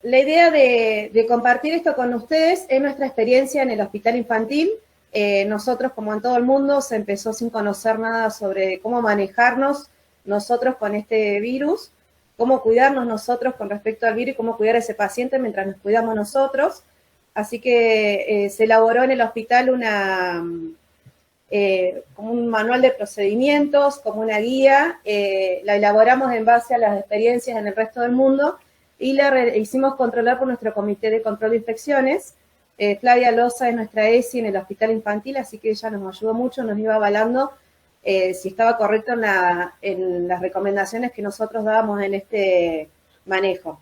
la idea de compartir esto con ustedes es nuestra experiencia en el hospital infantil. Nosotros, como en todo el mundo, se empezó sin conocer nada sobre cómo manejarnos nosotros con este virus, cómo cuidarnos nosotros con respecto al virus y cómo cuidar a ese paciente mientras nos cuidamos nosotros. Así que se elaboró en el hospital como un manual de procedimientos, como una guía. La elaboramos en base a las experiencias en el resto del mundo y la hicimos controlar por nuestro Comité de Control de Infecciones. Flavia Loza es nuestra ESI en el hospital infantil, así que ella nos ayudó mucho, nos iba avalando si estaba correcto en las recomendaciones que nosotros dábamos en este manejo.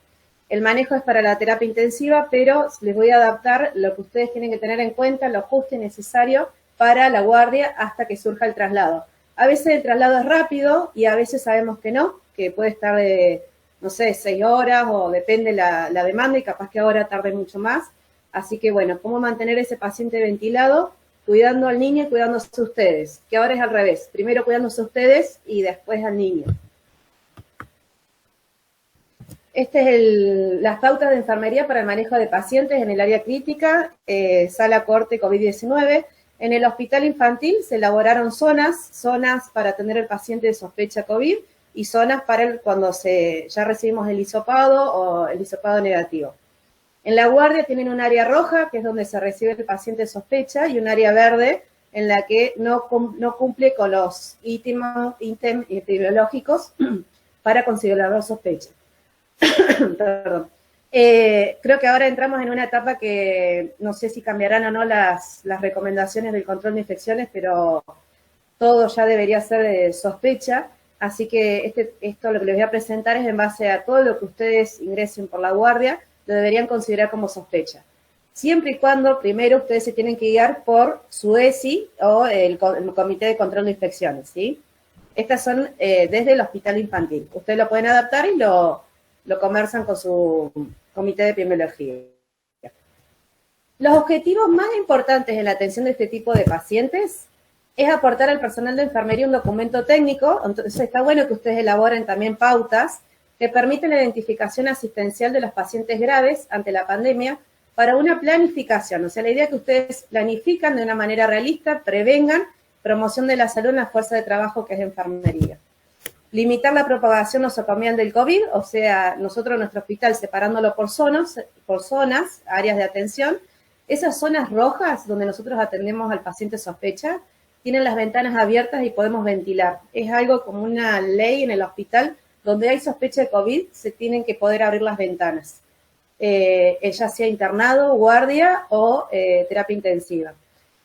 El manejo es para la terapia intensiva, pero les voy a adaptar lo que ustedes tienen que tener en cuenta, lo justo y necesario para la guardia hasta que surja el traslado. A veces el traslado es rápido y a veces sabemos que no, que puede estar de, no sé, 6 horas o depende la demanda y capaz que ahora tarde mucho más. Así que bueno, cómo mantener ese paciente ventilado, cuidando al niño y cuidándose a ustedes, que ahora es al revés, primero cuidándose a ustedes y después al niño. Este es las pautas de enfermería para el manejo de pacientes en el área crítica, sala corte COVID-19. En el hospital infantil se elaboraron zonas para atender al paciente de sospecha COVID y zonas para cuando ya recibimos el hisopado o el hisopado negativo. En la guardia tienen un área roja, que es donde se recibe el paciente de sospecha, y un área verde, en la que no cumple con los ítems epidemiológicos para considerar sospecha. Perdón. Creo que ahora entramos en una etapa que no sé si cambiarán o no las recomendaciones del control de infecciones, pero todo ya debería ser de sospecha, así que esto lo que les voy a presentar es en base a todo lo que ustedes ingresen por la guardia, lo deberían considerar como sospecha. Siempre y cuando, primero, ustedes se tienen que guiar por su ESI o el Comité de Control de Infecciones, ¿sí? Estas son desde el hospital infantil. Ustedes lo pueden adaptar y lo conversan con su comité de epidemiología. Los objetivos más importantes en la atención de este tipo de pacientes es aportar al personal de enfermería un documento técnico, entonces está bueno que ustedes elaboren también pautas que permiten la identificación asistencial de los pacientes graves ante la pandemia para una planificación. O sea, la idea es que ustedes planifican de una manera realista, prevengan promoción de la salud en la fuerza de trabajo que es enfermería. Limitar la propagación nosocomial del COVID, o sea, nosotros en nuestro hospital separándolo por zonas, áreas de atención. Esas zonas rojas donde nosotros atendemos al paciente sospecha, tienen las ventanas abiertas y podemos ventilar. Es algo como una ley en el hospital, donde hay sospecha de COVID, se tienen que poder abrir las ventanas. Ya sea internado, guardia o terapia intensiva.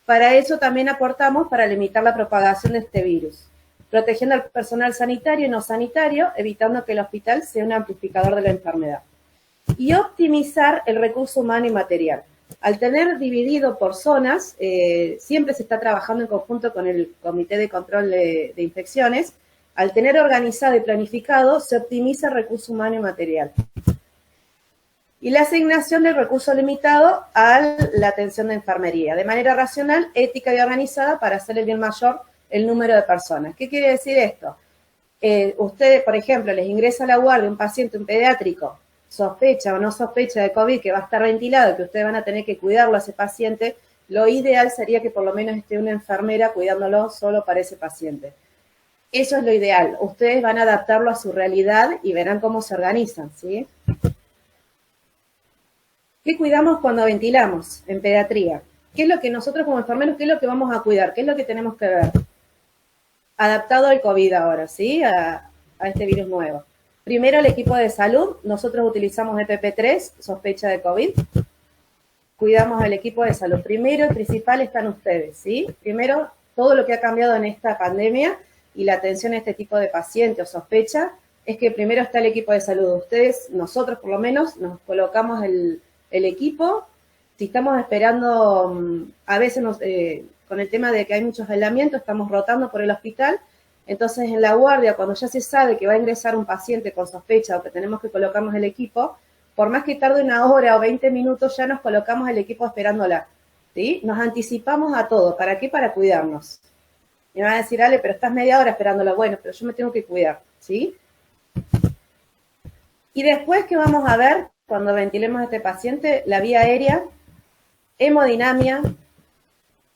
Para eso también aportamos para limitar la propagación de este virus, protegiendo al personal sanitario y no sanitario, evitando que el hospital sea un amplificador de la enfermedad. Y optimizar el recurso humano y material. Al tener dividido por zonas, siempre se está trabajando en conjunto con el Comité de Control de Infecciones. Al tener organizado y planificado, se optimiza el recurso humano y material. Y la asignación del recurso limitado a la atención de enfermería, de manera racional, ética y organizada para hacer el bien mayor el número de personas. ¿Qué quiere decir esto? Ustedes, por ejemplo, les ingresa a la guardia un paciente, un pediátrico, sospecha o no sospecha de COVID, que va a estar ventilado, que ustedes van a tener que cuidarlo a ese paciente, lo ideal sería que por lo menos esté una enfermera cuidándolo solo para ese paciente. Eso es lo ideal. Ustedes van a adaptarlo a su realidad y verán cómo se organizan, ¿sí? ¿Qué cuidamos cuando ventilamos en pediatría? ¿Qué es lo que nosotros como enfermeros, qué es lo que vamos a cuidar? ¿Qué es lo que tenemos que ver? Adaptado al COVID ahora, ¿sí? A este virus nuevo. Primero, el equipo de salud. Nosotros utilizamos EPP3, sospecha de COVID. Cuidamos al equipo de salud. Primero y principal están ustedes, ¿sí? Primero, todo lo que ha cambiado en esta pandemia y la atención a este tipo de paciente o sospecha es que primero está el equipo de salud. Ustedes, nosotros por lo menos, nos colocamos el equipo. Si estamos esperando, a veces con el tema de que hay muchos aislamientos, estamos rotando por el hospital. Entonces, en la guardia, cuando ya se sabe que va a ingresar un paciente con sospecha o que tenemos que colocarnos el equipo, por más que tarde una hora o 20 minutos, ya nos colocamos el equipo esperándola, ¿sí? Nos anticipamos a todo. ¿Para qué? Para cuidarnos. Me van a decir, Ale, pero estás media hora esperándola. Bueno, pero yo me tengo que cuidar, ¿sí? Y después, ¿qué vamos a ver? cuando ventilemos a este paciente, la vía aérea, hemodinamia,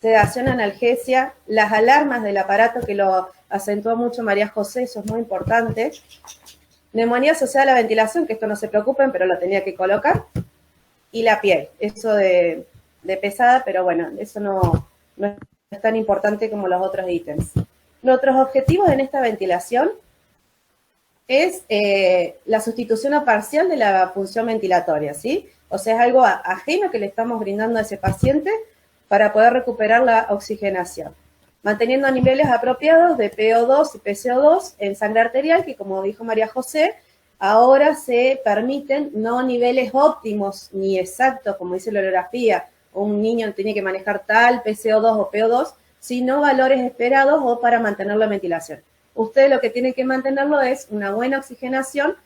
sedación, analgesia, las alarmas del aparato, que lo acentuó mucho María José, eso es muy importante. Neumonía asociada a la ventilación, que esto no se preocupen, pero lo tenía que colocar. Y la piel, eso de pesada, pero bueno, eso no es tan importante como los otros ítems. Nuestros objetivos en esta ventilación es la sustitución o parcial de la función ventilatoria, ¿sí? O sea, es algo ajeno que le estamos brindando a ese paciente para poder recuperar la oxigenación, manteniendo niveles apropiados de PO2 y PCO2 en sangre arterial, que como dijo María José, ahora se permiten no niveles óptimos ni exactos, como dice la orografía, un niño tiene que manejar tal PCO2 o PO2, sino valores esperados o para mantener la ventilación. Ustedes lo que tienen que mantenerlo es una buena oxigenación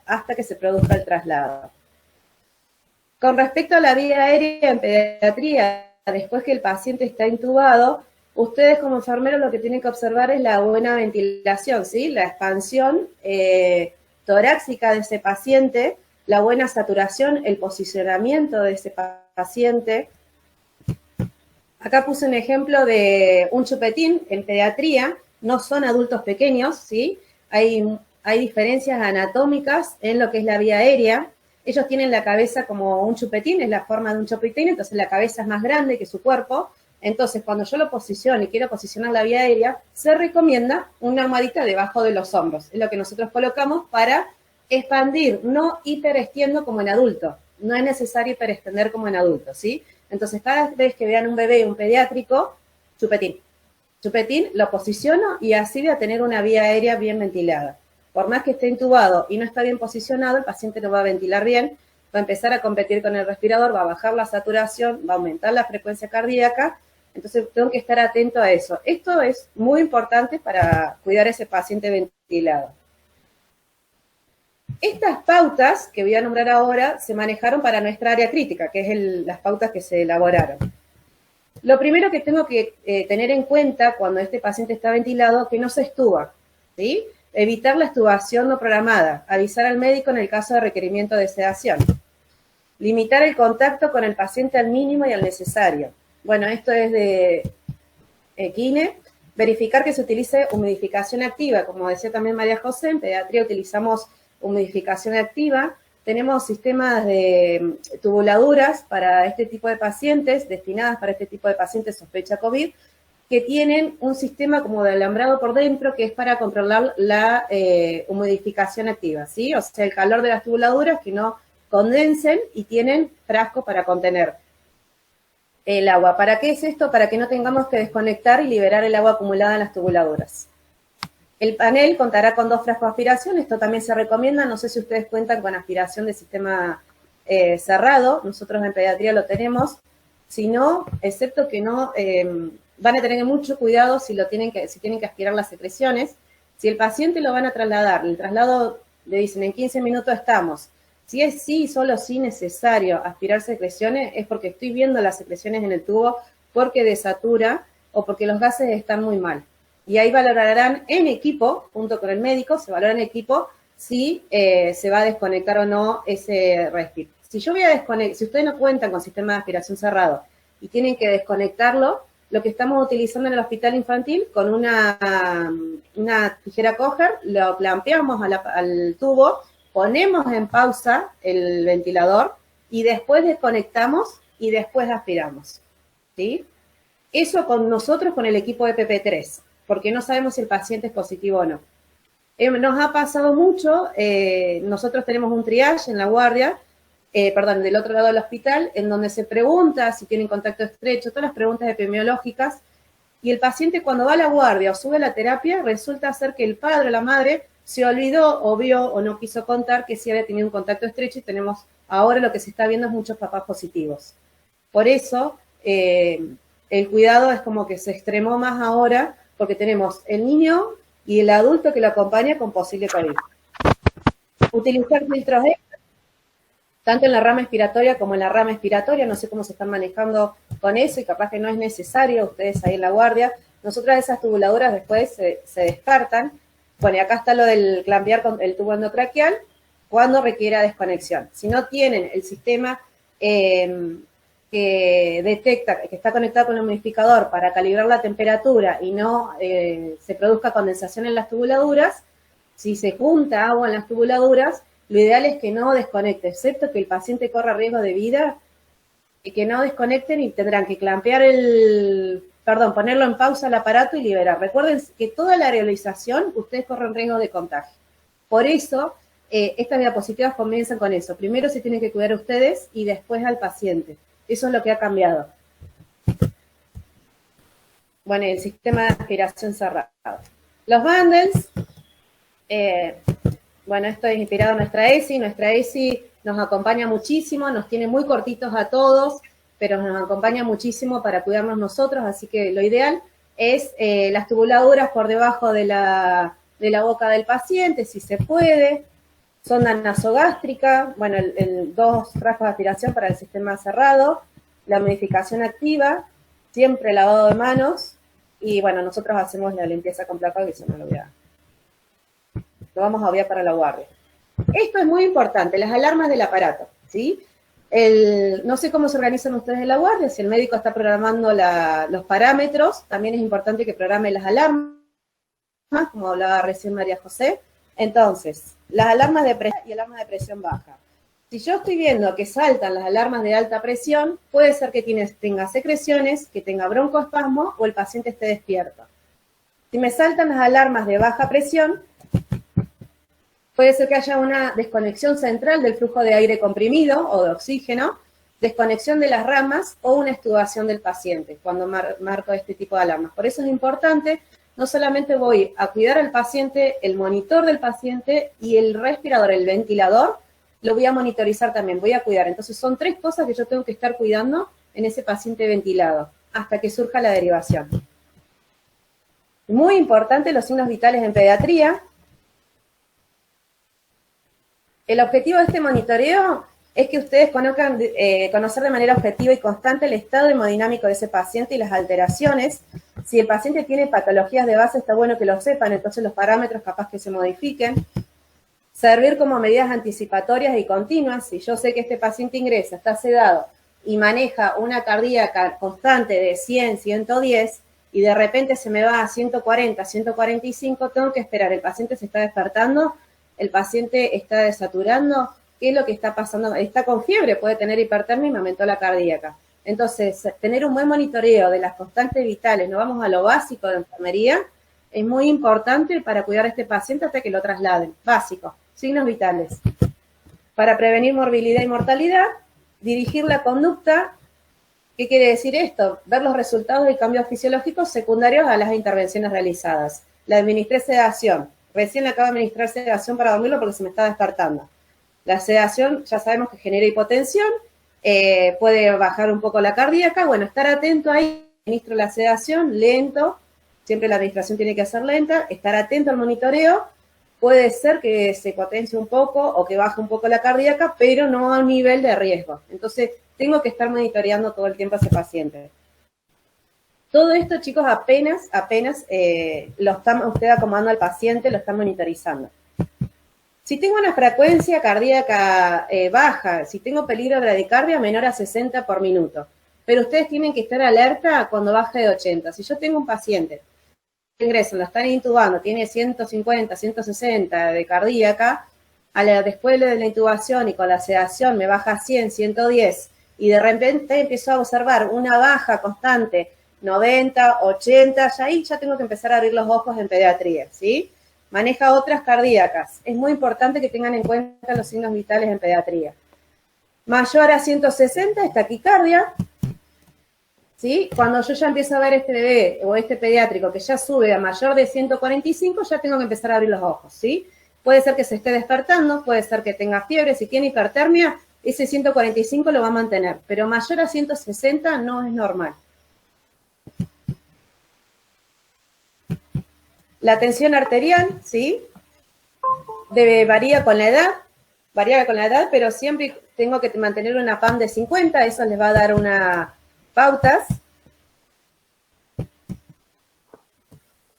hasta que se produzca el traslado. Con respecto a la vía aérea en pediatría, después que el paciente está intubado, ustedes como enfermeros lo que tienen que observar es la buena ventilación, ¿sí? La expansión torácica de ese paciente, la buena saturación, el posicionamiento de ese paciente. Acá puse un ejemplo de un chupetín en pediatría, no son adultos pequeños, ¿sí? Hay diferencias anatómicas en lo que es la vía aérea. Ellos tienen la cabeza como un chupetín, es la forma de un chupetín, entonces la cabeza es más grande que su cuerpo. Entonces, cuando yo lo posiciono y quiero posicionar la vía aérea, se recomienda una almohadita debajo de los hombros. Es lo que nosotros colocamos para expandir, no hiperextiendo como en adulto. No es necesario hiperextender como en adulto, ¿sí? Entonces, cada vez que vean un bebé, un pediátrico, chupetín. Chupetín, lo posiciono y así voy a tener una vía aérea bien ventilada. Por más que esté intubado y no está bien posicionado, el paciente no va a ventilar bien, va a empezar a competir con el respirador, va a bajar la saturación, va a aumentar la frecuencia cardíaca. Entonces, tengo que estar atento a eso. Esto es muy importante para cuidar a ese paciente ventilado. Estas pautas que voy a nombrar ahora se manejaron para nuestra área crítica, que es las pautas que se elaboraron. Lo primero que tengo que tener en cuenta cuando este paciente está ventilado, que no se extuba, ¿sí? Evitar la extubación no programada, avisar al médico en el caso de requerimiento de sedación. Limitar el contacto con el paciente al mínimo y al necesario. Bueno, esto es de Kine. Verificar que se utilice humidificación activa. Como decía también María José, en pediatría utilizamos humidificación activa. Tenemos sistemas de tubuladuras para este tipo de pacientes, destinadas para este tipo de pacientes sospecha COVID, que tienen un sistema como de alambrado por dentro que es para controlar la humidificación activa, ¿sí? O sea, el calor de las tubuladuras que no condensen y tienen frascos para contener el agua. ¿Para qué es esto? Para que no tengamos que desconectar y liberar el agua acumulada en las tubuladuras. El panel contará con 2 frascos de aspiración, esto también se recomienda, no sé si ustedes cuentan con aspiración de sistema cerrado, nosotros en pediatría lo tenemos, si no, excepto que no, van a tener mucho cuidado si tienen que aspirar las secreciones. Si el paciente lo van a trasladar, el traslado le dicen en 15 minutos estamos. Si es sí, solo sí necesario aspirar secreciones, es porque estoy viendo las secreciones en el tubo, porque desatura o porque los gases están muy mal. Y ahí valorarán en equipo, junto con el médico, se valora en equipo si se va a desconectar o no ese respiro. Si ustedes no cuentan con sistema de aspiración cerrado y tienen que desconectarlo, lo que estamos utilizando en el hospital infantil con una tijera Kocher, lo clampeamos al tubo, ponemos en pausa el ventilador y después desconectamos y después aspiramos, ¿sí? Eso con nosotros, con el equipo de PP3, porque no sabemos si el paciente es positivo o no. Nos ha pasado mucho, nosotros tenemos un triage en la guardia, del otro lado del hospital, en donde se pregunta si tienen contacto estrecho, todas las preguntas epidemiológicas, y el paciente cuando va a la guardia o sube a la terapia, resulta ser que el padre o la madre se olvidó o vio o no quiso contar que sí había tenido un contacto estrecho y tenemos ahora lo que se está viendo es muchos papás positivos. Por eso, el cuidado es como que se extremó más ahora, porque tenemos el niño y el adulto que lo acompaña con posible COVID. Utilizar filtros extra, tanto en la rama expiratoria como en la rama expiratoria, no sé cómo se están manejando con eso y capaz que no es necesario, ustedes ahí en la guardia. Nosotras esas tubuladuras después se descartan. Bueno, y acá está lo del clampear con el tubo endotraqueal cuando requiera desconexión. Si no tienen el sistema que detecta que está conectado con el humidificador para calibrar la temperatura y no se produzca condensación en las tubuladuras, si se junta agua en las tubuladuras, lo ideal es que no desconecte, excepto que el paciente corra riesgo de vida, y que no desconecten y tendrán que clampear ponerlo en pausa el aparato y liberar. Recuerden que toda la aerolización, ustedes corren riesgo de contagio. Por eso, estas diapositivas comienzan con eso. Primero se tienen que cuidar a ustedes y después al paciente. Eso es lo que ha cambiado. Bueno, el sistema de aspiración cerrado. Los bundles, bueno, esto es inspirado en nuestra ESI. Nuestra ESI nos acompaña muchísimo, nos tiene muy cortitos a todos, pero nos acompaña muchísimo para cuidarnos nosotros, así que lo ideal es las tubuladuras por debajo de la boca del paciente, si se puede, sonda nasogástrica, bueno, dos frascos de aspiración para el sistema cerrado, la humidificación activa, siempre lavado de manos, y bueno, nosotros hacemos la limpieza con placa, que eso no lo vamos a obviar para la guardia. Esto es muy importante, las alarmas del aparato, ¿sí? No sé cómo se organizan ustedes en la guardia, si el médico está programando los parámetros, también es importante que programe las alarmas, como hablaba recién María José. Entonces, las alarmas de presión y alarmas de presión baja. Si yo estoy viendo que saltan las alarmas de alta presión, puede ser que tenga secreciones, que tenga broncoespasmo o el paciente esté despierto. Si me saltan las alarmas de baja presión, puede ser que haya una desconexión central del flujo de aire comprimido o de oxígeno, desconexión de las ramas o una extubación del paciente cuando marco este tipo de alarmas. Por eso es importante, no solamente voy a cuidar al paciente, el monitor del paciente y el respirador, el ventilador, lo voy a monitorizar también, voy a cuidar. Entonces son 3 cosas que yo tengo que estar cuidando en ese paciente ventilado hasta que surja la derivación. Muy importante los signos vitales en pediatría. El objetivo de este monitoreo es que ustedes conozcan, conocer de manera objetiva y constante el estado hemodinámico de ese paciente y las alteraciones. Si el paciente tiene patologías de base, está bueno que lo sepan, entonces los parámetros capaz que se modifiquen. Servir como medidas anticipatorias y continuas. Si yo sé que este paciente ingresa, está sedado y maneja una cardíaca constante de 100, 110 y de repente se me va a 140, 145, tengo que esperar. El paciente se está despertando, el paciente está desaturando, ¿qué es lo que está pasando? Está con fiebre, puede tener hipertermia y me aumentó la cardíaca. Entonces, tener un buen monitoreo de las constantes vitales, no vamos a lo básico de enfermería, es muy importante para cuidar a este paciente hasta que lo trasladen. Básico, signos vitales. Para prevenir morbilidad y mortalidad, dirigir la conducta. ¿Qué quiere decir esto? Ver los resultados de cambios fisiológicos secundarios a las intervenciones realizadas. Le administré sedación. Recién le acabo de administrar sedación para dormirlo porque se me está despertando. La sedación ya sabemos que genera hipotensión, puede bajar un poco la cardíaca. Bueno, estar atento ahí. Administro la sedación, lento. Siempre la administración tiene que ser lenta. Estar atento al monitoreo. Puede ser que se potencie un poco o que baje un poco la cardíaca, pero no a un nivel de riesgo. Entonces, tengo que estar monitoreando todo el tiempo a ese paciente. Todo esto, chicos, apenas lo está usted acomodando al paciente, lo está monitorizando. Si tengo una frecuencia cardíaca baja, si tengo peligro de bradicardia menor a 60 por minuto, pero ustedes tienen que estar alerta cuando baje de 80. Si yo tengo un paciente que ingresan, lo están intubando, tiene 150, 160 de cardíaca, después de la intubación y con la sedación me baja a 100, 110, y de repente empiezo a observar una baja constante, 90, 80, ya tengo que empezar a abrir los ojos en pediatría, ¿sí? Maneja otras cardíacas. Es muy importante que tengan en cuenta los signos vitales en pediatría. Mayor a 160 es taquicardia, ¿sí? Cuando yo ya empiezo a ver este bebé o este pediátrico que ya sube a mayor de 145, ya tengo que empezar a abrir los ojos, ¿sí? Puede ser que se esté despertando, puede ser que tenga fiebre, si tiene hipertermia, ese 145 lo va a mantener, pero mayor a 160 no es normal. La tensión arterial, ¿sí? Varía con la edad, pero siempre tengo que mantener una PAM de 50, eso les va a dar unas pautas.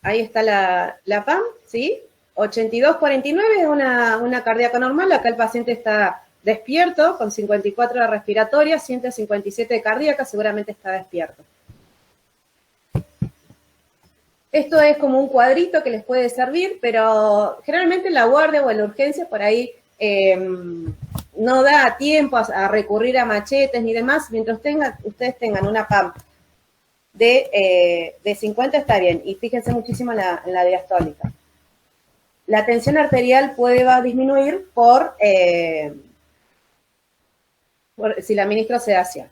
Ahí está la PAM, ¿sí? 82-49 es una cardíaca normal, acá el paciente está despierto, con 54 de respiratoria, 157 de cardíaca, seguramente está despierto. Esto es como un cuadrito que les puede servir, pero generalmente en la guardia o en la urgencia por ahí no da tiempo a recurrir a machetes ni demás. Mientras ustedes tengan una PAMP de 50 está bien, y fíjense muchísimo en la diastólica. La tensión arterial va a disminuir por si la administro sedación.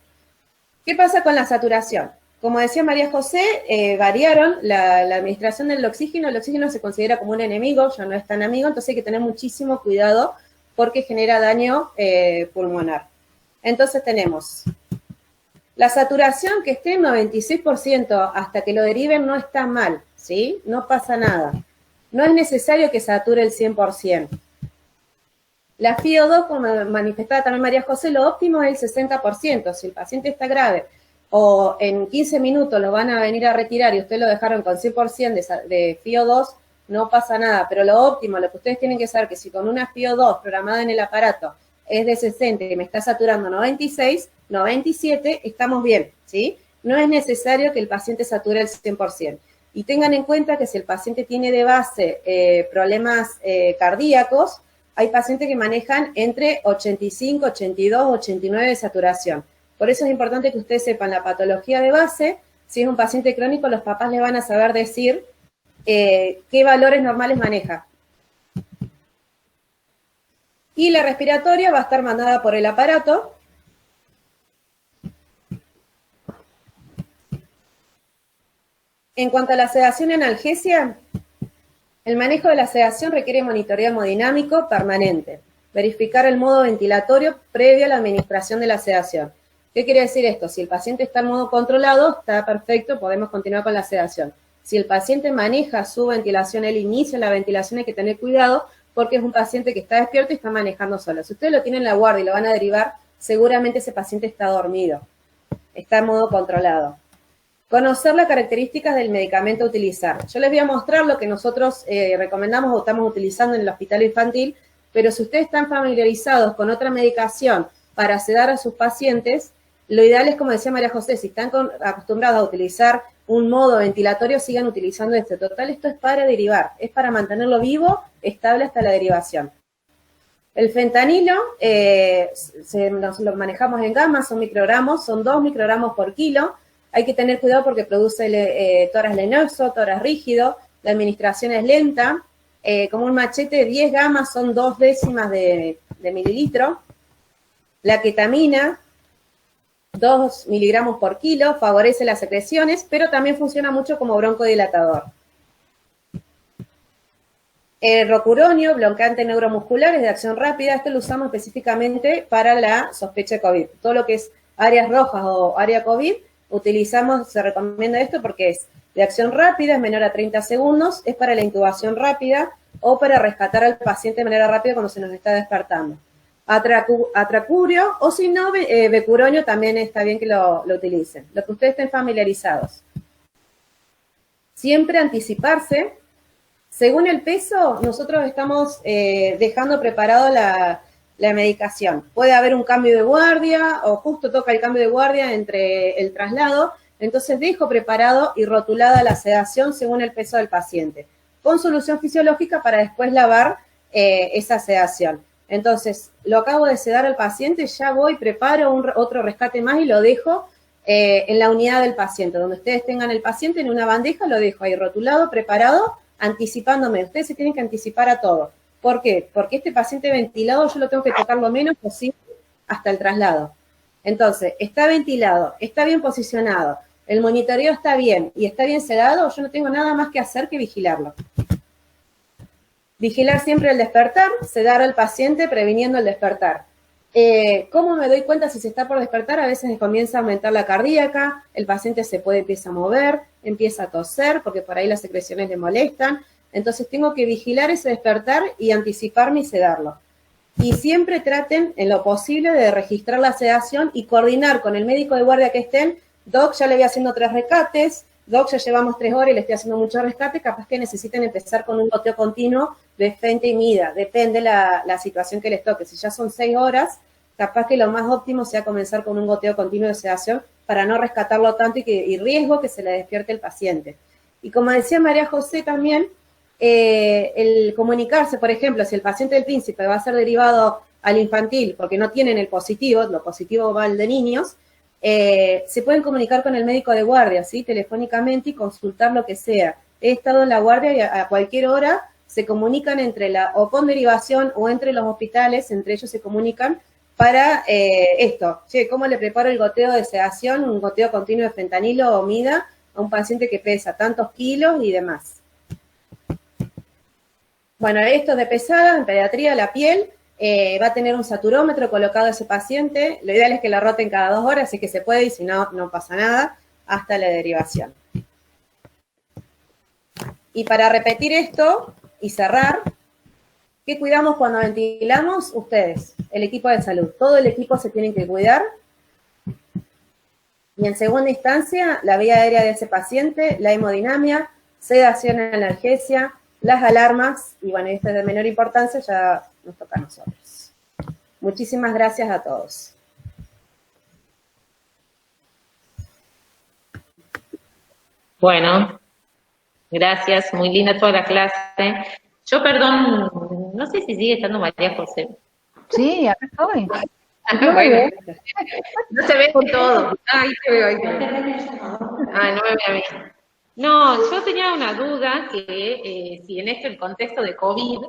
¿Qué pasa con la saturación? Como decía María José, variaron la administración del oxígeno. El oxígeno se considera como un enemigo, ya no es tan amigo, entonces hay que tener muchísimo cuidado porque genera daño pulmonar. Entonces tenemos la saturación que esté en 96% hasta que lo deriven no está mal, ¿sí? No pasa nada. No es necesario que sature el 100%. La FiO2, como manifestaba también María José, lo óptimo es el 60%. Si el paciente está grave o en 15 minutos lo van a venir a retirar y ustedes lo dejaron con 100% de FiO2, no pasa nada. Pero lo óptimo, lo que ustedes tienen que saber, que si con una FiO2 programada en el aparato es de 60 y me está saturando 96, 97, estamos bien, ¿sí? No es necesario que el paciente sature el 100%. Y tengan en cuenta que si el paciente tiene de base problemas cardíacos, hay pacientes que manejan entre 85, 82, 89 de saturación. Por eso es importante que ustedes sepan la patología de base. Si es un paciente crónico, los papás le van a saber decir qué valores normales maneja. Y la respiratoria va a estar mandada por el aparato. En cuanto a la sedación y analgesia, el manejo de la sedación requiere monitoreo hemodinámico permanente. Verificar el modo ventilatorio previo a la administración de la sedación. ¿Qué quiere decir esto? Si el paciente está en modo controlado, está perfecto, podemos continuar con la sedación. Si el paciente maneja su ventilación, él inicia la ventilación, hay que tener cuidado porque es un paciente que está despierto y está manejando solo. Si ustedes lo tienen en la guardia y lo van a derivar, seguramente ese paciente está dormido, está en modo controlado. Conocer las características del medicamento a utilizar. Yo les voy a mostrar lo que nosotros recomendamos o estamos utilizando en el hospital infantil, pero si ustedes están familiarizados con otra medicación para sedar a sus pacientes, lo ideal es, como decía María José, si están acostumbrados a utilizar un modo ventilatorio, sigan utilizando este. Total, esto es para derivar, es para mantenerlo vivo, estable hasta la derivación. El fentanilo, nos lo manejamos en gamma, son microgramos, son 2 microgramos por kilo. Hay que tener cuidado porque produce tórax lenoso, tórax rígido, la administración es lenta. Como un machete, 10 gamas son 2 décimas de mililitro. La ketamina, 2 miligramos por kilo, favorece las secreciones, pero también funciona mucho como broncodilatador. El rocuronio, bloqueante neuromuscular, es de acción rápida. Esto lo usamos específicamente para la sospecha de COVID. Todo lo que es áreas rojas o área COVID, se recomienda esto porque es de acción rápida, es menor a 30 segundos, es para la intubación rápida o para rescatar al paciente de manera rápida cuando se nos está despertando. Atracurio, o si no, becuronio también está bien que lo utilicen, lo que ustedes estén familiarizados. Siempre anticiparse. Según el peso, nosotros estamos dejando preparado la medicación. Puede haber un cambio de guardia o justo toca el cambio de guardia entre el traslado, entonces dejo preparado y rotulada la sedación según el peso del paciente, con solución fisiológica para después lavar esa sedación. Entonces, lo acabo de sedar al paciente, ya voy, preparo otro rescate más y lo dejo en la unidad del paciente. Donde ustedes tengan el paciente en una bandeja, lo dejo ahí rotulado, preparado, anticipándome. Ustedes se tienen que anticipar a todo. ¿Por qué? Porque este paciente ventilado yo lo tengo que tocar lo menos posible hasta el traslado. Entonces, está ventilado, está bien posicionado, el monitoreo está bien y está bien sedado, yo no tengo nada más que hacer que vigilarlo. Vigilar siempre el despertar, sedar al paciente previniendo el despertar. ¿Cómo me doy cuenta si se está por despertar? A veces comienza a aumentar la cardíaca, el paciente empieza a mover, empieza a toser porque por ahí las secreciones le molestan. Entonces tengo que vigilar ese despertar y anticiparme y sedarlo. Y siempre traten, en lo posible, de registrar la sedación y coordinar con el médico de guardia que estén. Doc, ya le voy haciendo 3 rescates. Doc, ya llevamos 3 horas y le estoy haciendo mucho rescate. Capaz que necesiten empezar con un goteo continuo de frente y mida, depende la situación que les toque. Si ya son 6 horas, capaz que lo más óptimo sea comenzar con un goteo continuo de sedación para no rescatarlo tanto y riesgo que se le despierte el paciente. Y como decía María José también, el comunicarse, por ejemplo, si el paciente del príncipe va a ser derivado al infantil porque no tienen el positivo, lo positivo va al de niños, se pueden comunicar con el médico de guardia, ¿sí? Telefónicamente y consultar lo que sea. He estado en la guardia y a cualquier hora se comunican o con derivación o entre los hospitales, entre ellos se comunican para esto. Che, ¿cómo le preparo el goteo de sedación, un goteo continuo de fentanilo o mida a un paciente que pesa tantos kilos y demás? Bueno, esto de pesada, en pediatría, la piel, va a tener un saturómetro colocado a ese paciente. Lo ideal es que la roten cada 2 horas, si es que se puede, y si no, no pasa nada, hasta la derivación. Y para repetir esto y cerrar, ¿qué cuidamos cuando ventilamos? Ustedes, el equipo de salud. Todo el equipo se tiene que cuidar. Y en segunda instancia, la vía aérea de ese paciente, la hemodinamia, sedación analgesia, las alarmas, y bueno, esto es de menor importancia, ya nos toca a nosotros. Muchísimas gracias a todos. Bueno, gracias, muy linda toda la clase. Yo, perdón, no sé si sigue estando María José. Sí, acá estoy. Bueno, no se ve todo. Ahí te veo, ahí te veo. Ah, no me ve a mí. No, yo tenía una duda que si en el contexto de COVID,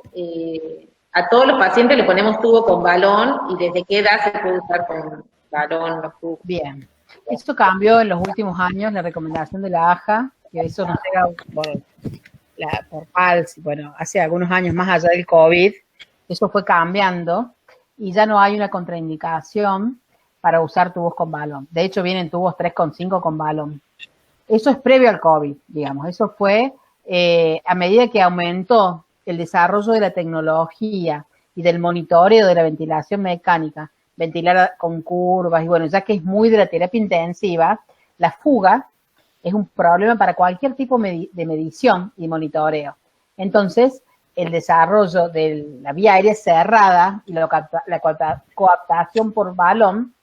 a todos los pacientes le ponemos tubo con balón y desde qué edad se puede usar con balón los tubos. Bien. Esto cambió en los últimos años, la recomendación de la AJA, que eso nos llega por PALS, bueno, hace algunos años más allá del COVID, eso fue cambiando y ya no hay una contraindicación para usar tubos con balón. De hecho, vienen tubos 3,5 con balón. Eso es previo al COVID, digamos. Eso fue a medida que aumentó el desarrollo de la tecnología y del monitoreo de la ventilación mecánica, ventilar con curvas, y bueno, ya que es muy de la terapia intensiva, la fuga es un problema para cualquier tipo de medición y monitoreo. Entonces, el desarrollo de la vía aérea cerrada y la coaptación por balón,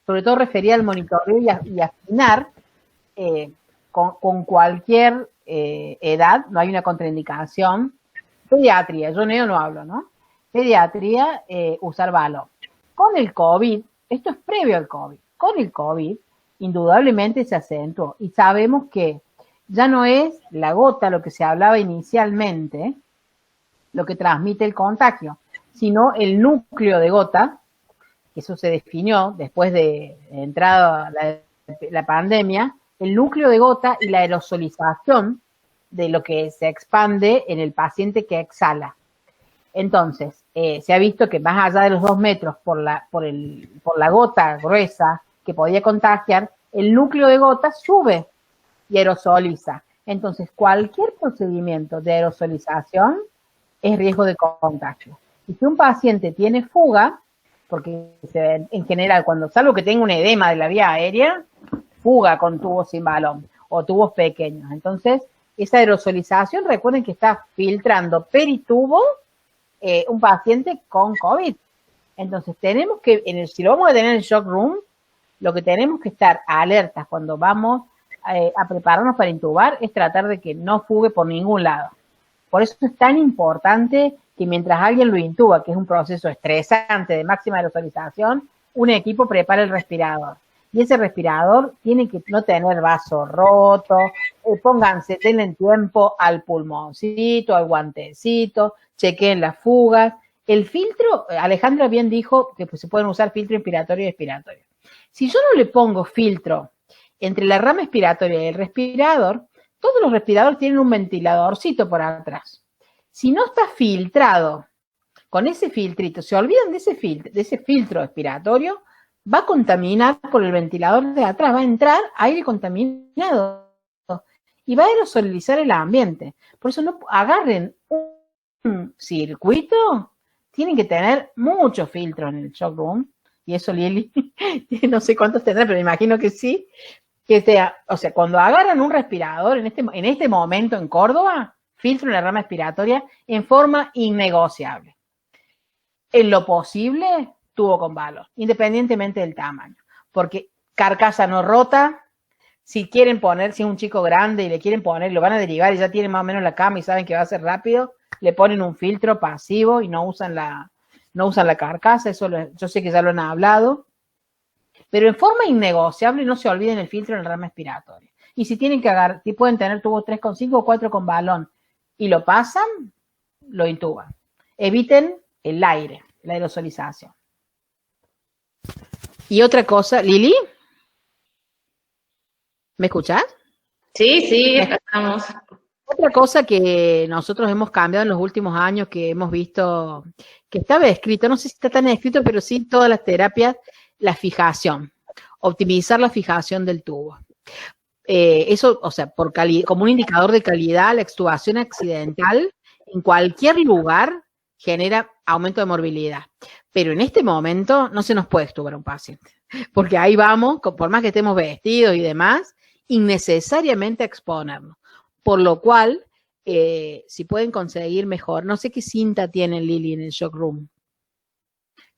sobre todo refería al monitoreo y afinar con cualquier edad, no hay una contraindicación. Pediatría, yo no hablo, ¿no? Pediatría, usar balón. Con el COVID, esto es previo al COVID, con el COVID indudablemente se acentuó y sabemos que ya no es la gota lo que se hablaba inicialmente, lo que transmite el contagio, sino el núcleo de gota, que eso se definió después de entrada la pandemia, el núcleo de gota y la aerosolización de lo que se expande en el paciente que exhala. Entonces, se ha visto que más allá de los 2 metros por la gota gruesa que podía contagiar, el núcleo de gota sube y aerosoliza. Entonces, cualquier procedimiento de aerosolización es riesgo de contagio. Y si un paciente tiene fuga, porque en general, salvo que tenga un edema de la vía aérea, fuga con tubos sin balón o tubos pequeños. Entonces, esa aerosolización, recuerden que está filtrando peritubo un paciente con COVID. Entonces, tenemos que, si lo vamos a tener en el shock room, lo que tenemos que estar alertas cuando vamos a prepararnos para intubar es tratar de que no fugue por ningún lado. Por eso es tan importante que mientras alguien lo intuba, que es un proceso estresante de máxima aerosolización, un equipo prepara el respirador. Y ese respirador tiene que no tener vaso roto, denle tiempo al pulmoncito, al guantecito, chequeen las fugas. El filtro, Alejandra bien dijo que se pueden usar filtro inspiratorio y expiratorio. Si yo no le pongo filtro entre la rama expiratoria y el respirador, todos los respiradores tienen un ventiladorcito por atrás. Si no está filtrado con ese filtrito, se olvidan de ese filtro expiratorio, va a contaminar por el ventilador de atrás, va a entrar aire contaminado y va a aerosolizar el ambiente. Por eso no agarren un circuito, tienen que tener mucho filtro en el shock room, y eso Lili, no sé cuántos tendrá, pero me imagino que sí, o sea, cuando agarran un respirador en este momento en Córdoba, filtro en la rama expiratoria en forma innegociable. En lo posible, tubo con balón, independientemente del tamaño, porque carcasa no rota. Si quieren poner, si es un chico grande y le quieren poner, lo van a derivar y ya tienen más o menos la cama y saben que va a ser rápido, le ponen un filtro pasivo y no usan la carcasa. Eso yo sé que ya lo han hablado, pero en forma innegociable no se olviden el filtro en la rama expiratoria. Y si tienen que agarrar, si pueden tener tubos 3,5 o 4 con balón y lo pasan, lo intuban. Eviten el aire, la aerosolización. Y otra cosa, Lili, ¿me escuchás? Sí, acá estamos. Otra cosa que nosotros hemos cambiado en los últimos años, que hemos visto que estaba escrito, no sé si está tan escrito, pero sí en todas las terapias, la fijación, optimizar la fijación del tubo. Eso, o sea, como un indicador de calidad, la extubación accidental en cualquier lugar genera aumento de morbilidad. Pero en este momento no se nos puede extubar a un paciente, porque ahí vamos, por más que estemos vestidos y demás, innecesariamente a exponernos. Por lo cual, si pueden conseguir mejor, no sé qué cinta tienen, Lili, en el shock room.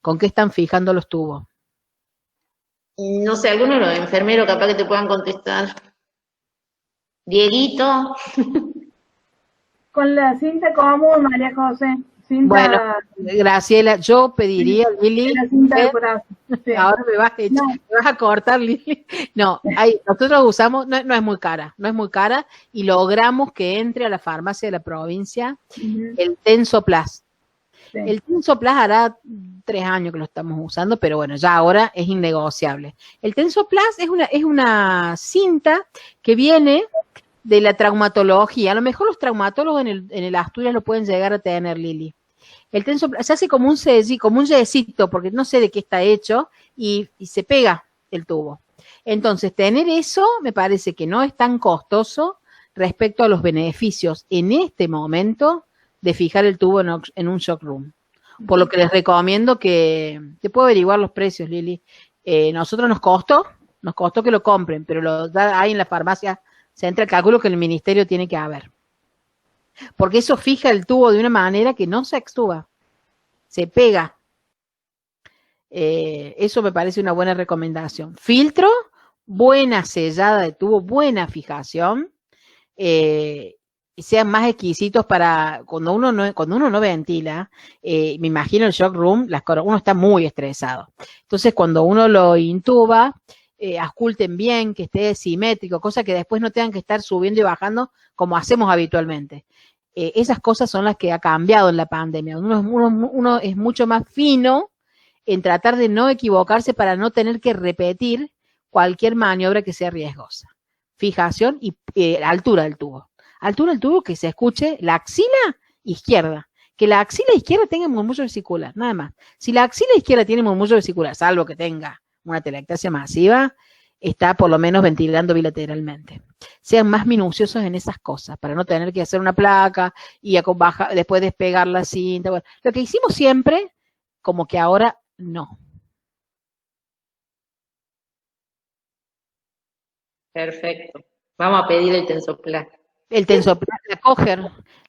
¿Con qué están fijando los tubos? No sé, alguno de los enfermeros capaz que te puedan contestar. Dieguito. Con la cinta común, María José. Cinta, bueno, Graciela, yo pediría, Lili, la cinta de corazón. Sí. Ahora me vas a cortar, Lili. No, nosotros usamos, no es muy cara, y logramos que entre a la farmacia de la provincia el Tensoplast. Sí. El Tensoplast hará 3 años que lo estamos usando, pero bueno, ya ahora es innegociable. El Tensoplast es una cinta que viene de la traumatología. A lo mejor los traumatólogos en el Asturias lo pueden llegar a tener, Lili. El Tensoplast se hace como un yesito, porque no sé de qué está hecho, y se pega el tubo. Entonces, tener eso me parece que no es tan costoso respecto a los beneficios en este momento de fijar el tubo en un shock room. Por lo que les recomiendo que te puedo averiguar los precios, Lili. Nosotros nos costó que lo compren, pero hay en la farmacia central, calculo que el ministerio tiene que haber. Porque eso fija el tubo de una manera que no se extuba, se pega. Eso me parece una buena recomendación. Filtro, buena sellada de tubo, buena fijación. Sean más exquisitos para cuando uno no ventila. Me imagino el shock room, uno está muy estresado. Entonces, cuando uno lo intuba, ausculten bien, que esté simétrico, cosa que después no tengan que estar subiendo y bajando como hacemos habitualmente. Esas cosas son las que ha cambiado en la pandemia. Uno es mucho más fino en tratar de no equivocarse para no tener que repetir cualquier maniobra que sea riesgosa. Fijación y altura del tubo. Altura del tubo, que se escuche la axila izquierda. Que la axila izquierda tenga murmullo vesicular, nada más. Si la axila izquierda tiene murmullo vesicular, salvo que tenga una telectasia masiva, está por lo menos ventilando bilateralmente. Sean más minuciosos en esas cosas, para no tener que hacer una placa y después despegar la cinta. Bueno, lo que hicimos siempre, como que ahora no. Perfecto. Vamos a pedir el Tensoplast. El Tensoplast,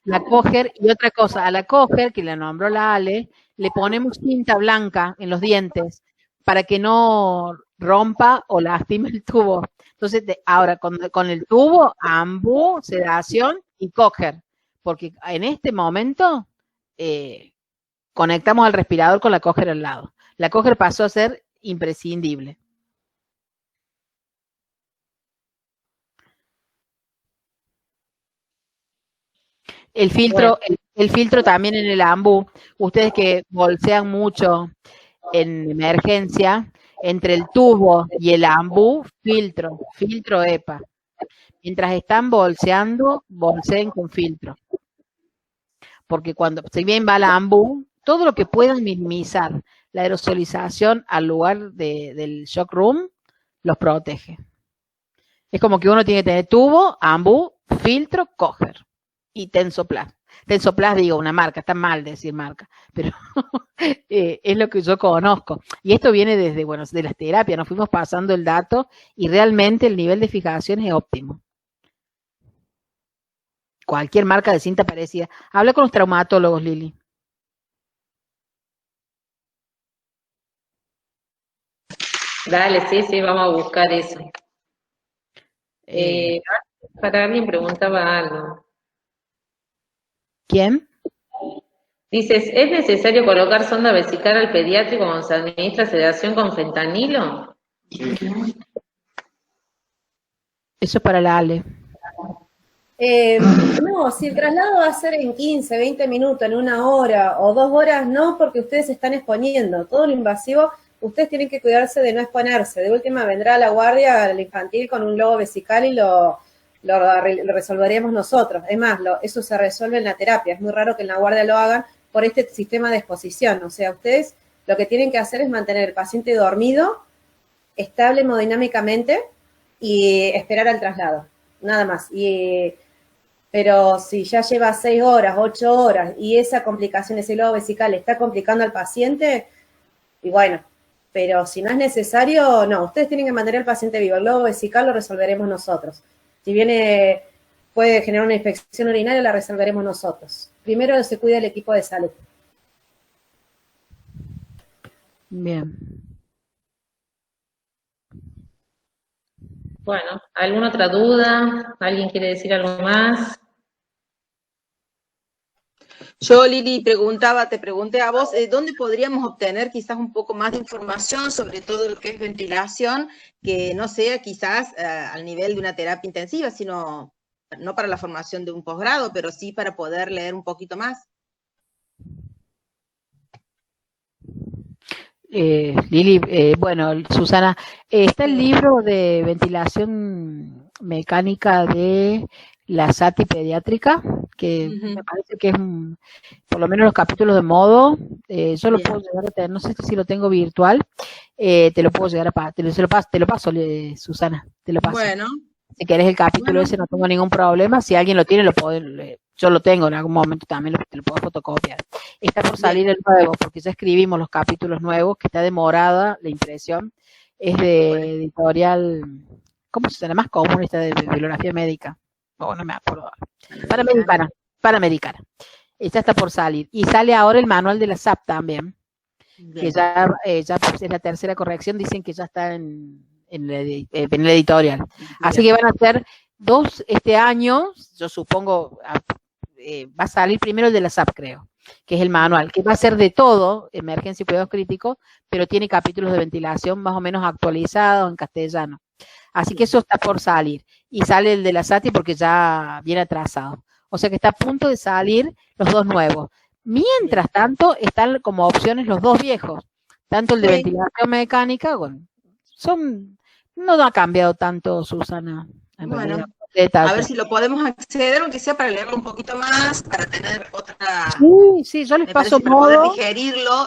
la Coger, y otra cosa, a la Coger, que la nombró la Ale, le ponemos cinta blanca en los dientes para que no rompa o lastime el tubo. Entonces, ahora con el tubo, ambú, sedación y Coger, porque en este momento conectamos al respirador con la Coger al lado. La Coger pasó a ser imprescindible. El filtro también en el ambú. Ustedes que bolsean mucho en emergencia, entre el tubo y el ambú, filtro EPA. Mientras están bolseando, bolseen con filtro. Porque si bien va la ambú, todo lo que puedan minimizar la aerosolización al lugar del shock room, los protege. Es como que uno tiene que tener tubo, ambú, filtro, Coger y Tensoplast. Tensoplast, digo, una marca, está mal decir marca, pero es lo que yo conozco. Y esto viene de las terapias, nos fuimos pasando el dato y realmente el nivel de fijación es óptimo. cualquier marca de cinta parecida. Habla con los traumatólogos, Lili. Dale, sí, vamos a buscar eso. Para alguien preguntaba algo. ¿Quién? Dices, ¿es necesario colocar sonda vesical al pediátrico cuando se administra sedación con fentanilo? Eso es para la Ale. No, si el traslado va a ser en 15, 20 minutos, en 1 hora o 2 horas, no, porque ustedes se están exponiendo. Todo lo invasivo, ustedes tienen que cuidarse de no exponerse. De última vendrá la guardia, el infantil, con un globo vesical y lo resolveremos nosotros. Es más, eso se resuelve en la terapia. Es muy raro que en la guardia lo hagan por este sistema de exposición. O sea, ustedes lo que tienen que hacer es mantener al paciente dormido, estable hemodinámicamente y esperar al traslado. Nada más. Pero si ya lleva 6 horas, 8 horas y esa complicación, ese globo vesical está complicando al paciente, y bueno, pero si no es necesario, no, ustedes tienen que mantener al paciente vivo. El globo vesical lo resolveremos nosotros. Si viene, puede generar una infección urinaria, la resolveremos nosotros. Primero se cuida el equipo de salud. Bien. Bueno, ¿alguna otra duda? ¿Alguien quiere decir algo más? Yo, Lili, te pregunté a vos, ¿dónde podríamos obtener quizás un poco más de información sobre todo lo que es ventilación, que no sea quizás al nivel de una terapia intensiva, sino no para la formación de un posgrado, pero sí para poder leer un poquito más? Lili, bueno, Susana, está el libro de ventilación mecánica de la SATI pediátrica, que me parece que es por lo menos los capítulos de modo, yo lo puedo llegar a tener, no sé si lo tengo virtual, te lo puedo llegar a te lo paso, Susana, te lo paso. Bueno. Si querés el capítulo ese no tengo ningún problema, si alguien lo tiene, yo lo tengo en algún momento también, te lo puedo fotocopiar. Está por salir el nuevo, porque ya escribimos los capítulos nuevos, que está demorada la impresión, es de editorial, ¿cómo se llama? Más común esta de bibliografía médica. Oh, no me acuerdo. Panamericana. Esta está por salir. Y sale ahora el manual de la SAP también, que ya es la tercera corrección, dicen que ya está en el editorial. Así que van a ser 2 este año, yo supongo, va a salir primero el de la SAP, creo, que es el manual, que va a ser de todo, emergencia y cuidados críticos, pero tiene capítulos de ventilación más o menos actualizados en castellano. Así que eso está por salir. Y sale el de la SATI porque ya viene atrasado. O sea que está a punto de salir los 2 nuevos. Mientras tanto, están como opciones los 2 viejos. Tanto el de ventilación mecánica, bueno, no ha cambiado tanto, Susana. Bueno, a ver si lo podemos acceder, aunque sea para leerlo un poquito más, para tener otra... Sí, yo les paso para poder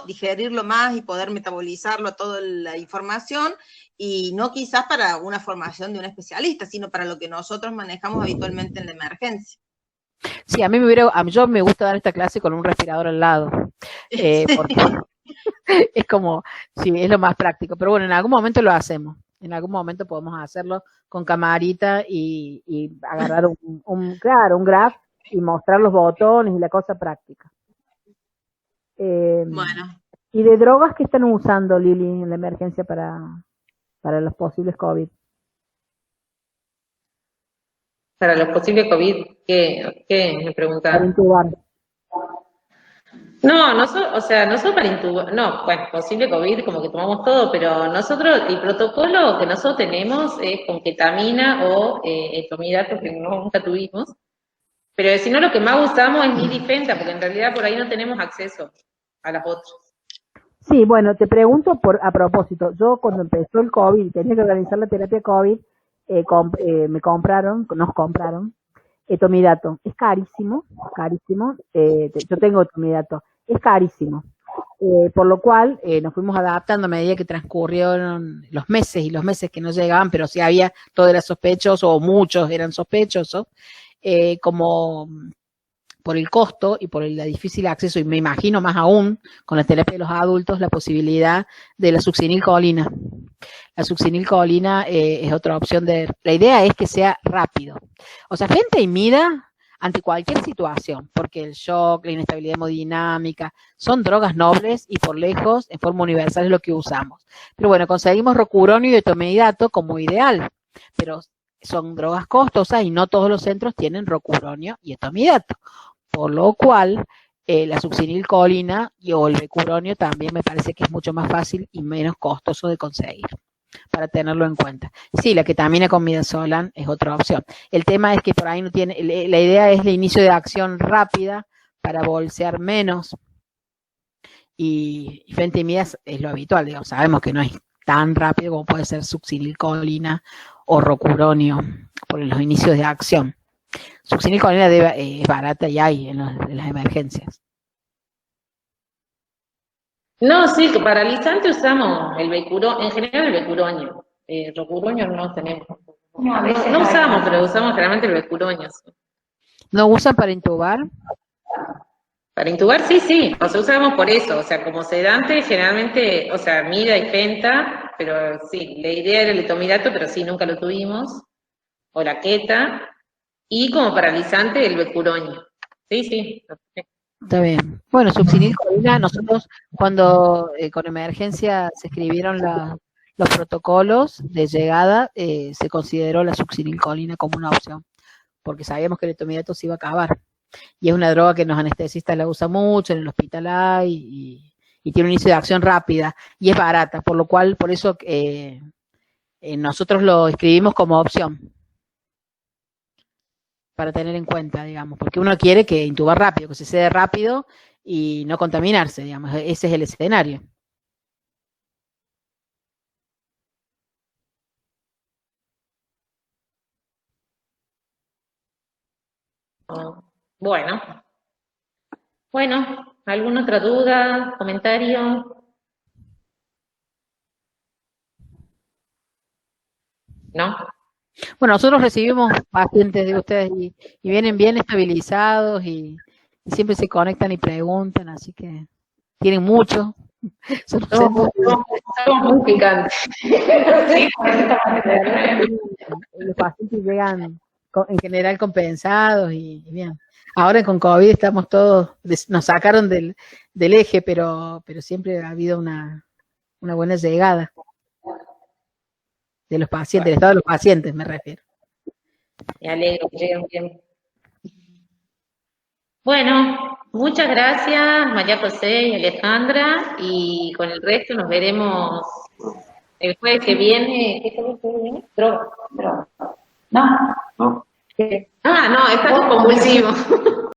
digerirlo más y poder metabolizarlo toda la información, y no quizás para una formación de un especialista, sino para lo que nosotros manejamos habitualmente en la emergencia. Sí, yo me gusta dar esta clase con un respirador al lado, porque es como, sí, es lo más práctico, pero bueno, en algún momento lo hacemos. En algún momento podemos hacerlo con camarita y agarrar un graph y mostrar los botones y la cosa práctica. Bueno. ¿Y de drogas qué están usando, Lili, en la emergencia para los posibles COVID? Para los posibles COVID, ¿qué me preguntaban? Para intubar. No, no para intubar, no, bueno, posible COVID como que tomamos todo, pero nosotros, el protocolo que nosotros tenemos es con ketamina o etomidato, que nunca tuvimos, pero si no lo que más usamos es Midifenta, porque en realidad por ahí no tenemos acceso a las otras. Sí, bueno, te pregunto a propósito, yo cuando empezó el COVID, tenía que organizar la terapia COVID, nos compraron etomidato. Es carísimo, yo tengo etomidato, es carísimo. Por lo cual nos fuimos adaptando a medida que transcurrieron los meses y los meses que no llegaban, pero sí había, todo era sospechoso, o muchos eran sospechosos, como por el costo y por el difícil acceso, y me imagino más aún con la terapia de los adultos, la posibilidad de la succinilcolina. La succinilcolina es otra opción la idea es que sea rápido. O sea, fentanimida ante cualquier situación, porque el shock, la inestabilidad hemodinámica, son drogas nobles y por lejos, en forma universal, es lo que usamos. Pero bueno, conseguimos rocuronio y etomidato como ideal, pero son drogas costosas y no todos los centros tienen rocuronio y etomidato, por lo cual la succinilcolina o el becuronio también me parece que es mucho más fácil y menos costoso de conseguir, para tenerlo en cuenta. Sí, la ketamina con midazolam es otra opción. El tema es que por ahí no tiene, la idea es el inicio de acción rápida para bolsear menos, y fentimidas es lo habitual, digamos, sabemos que no es tan rápido como puede ser succinilcolina o rocuronio por los inicios de acción. Succinilcolina es barata y hay en las emergencias. No, sí, que paralizante usamos el en general el becuronio. Rocuronio no tenemos. No, a veces No hay. usamos, pero usamos generalmente el becuronio. Sí. ¿No usan para intubar? Para intubar, sí, o sea, usamos por eso, o sea, como sedante generalmente, o sea, mida y penta, pero sí, la idea era el etomidato, pero sí, nunca lo tuvimos, o la queta, y como paralizante el becuronio. Sí. Está bien. Bueno, succinilcolina, nosotros cuando con emergencia se escribieron los protocolos de llegada, se consideró la succinilcolina como una opción, porque sabíamos que el etomidato se iba a acabar. Y es una droga que los anestesistas la usan mucho, en el hospital hay, y tiene un inicio de acción rápida, y es barata, por lo cual, por eso nosotros lo escribimos como opción, para tener en cuenta, digamos, porque uno quiere que intubar rápido, que se cede rápido y no contaminarse, digamos, ese es el escenario. Bueno, ¿alguna otra duda, comentario? ¿No? Bueno, nosotros recibimos pacientes de ustedes y vienen bien estabilizados y siempre se conectan y preguntan, así que tienen mucho. Somos muy picantes. Sí, por eso estamos Los pacientes llegan en general compensados y bien. Ahora con COVID estamos todos, nos sacaron del eje, pero siempre ha habido una buena llegada de los pacientes, del estado de los pacientes me refiero. Me alegro que lleguen bien. Bueno, muchas gracias María José y Alejandra, y con el resto nos veremos el jueves que viene. ¿Qué jueves que viene? Droga. No. Ah, no, estado convulsivo.